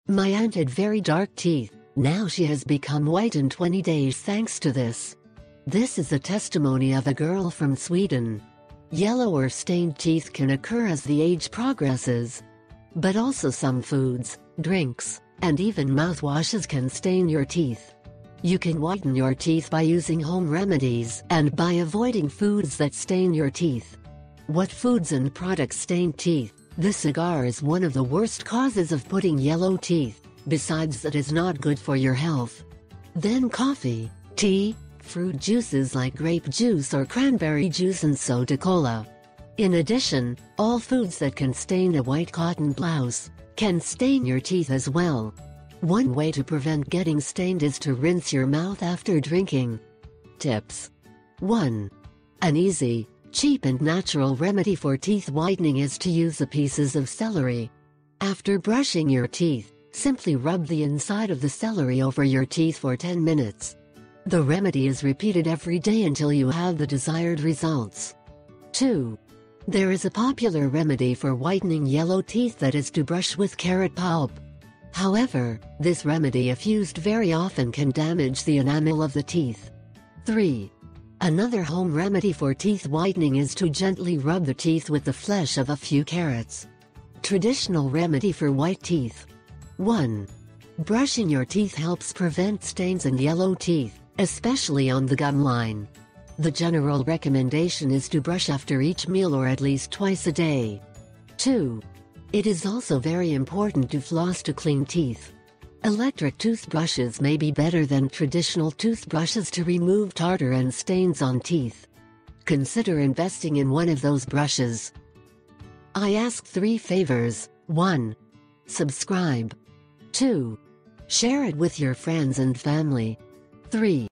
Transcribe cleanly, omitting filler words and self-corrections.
My aunt had very dark teeth. Now she has become white in 20 days thanks to this. This is a testimony of a girl from Sweden. Yellow or stained teeth can occur as the age progresses. But also some foods, drinks, and even mouthwashes can stain your teeth. You can whiten your teeth by using home remedies and by avoiding foods that stain your teeth. What foods and products stain teeth? The cigar is one of the worst causes of putting yellow teeth, besides that is not good for your health. Then coffee, tea, fruit juices like grape juice or cranberry juice and soda cola. In addition, all foods that can stain a white cotton blouse can stain your teeth as well. One way to prevent getting stained is to rinse your mouth after drinking. Tips. 1. An easy, cheap and natural remedy for teeth whitening is to use the pieces of celery. After brushing your teeth, simply rub the inside of the celery over your teeth for 10 minutes. The remedy is repeated every day until you have the desired results. 2. There is a popular remedy for whitening yellow teeth, that is to brush with carrot pulp. However, this remedy if used very often can damage the enamel of the teeth. 3. Another home remedy for teeth whitening is to gently rub the teeth with the flesh of a few carrots. Traditional remedy for white teeth. 1. Brushing your teeth helps prevent stains and yellow teeth, especially on the gum line. The general recommendation is to brush after each meal or at least twice a day. 2. It is also very important to floss to clean teeth. Electric toothbrushes may be better than traditional toothbrushes to remove tartar and stains on teeth. Consider investing in one of those brushes. I ask 3 favors. 1. Subscribe. 2. Share it with your friends and family. 3.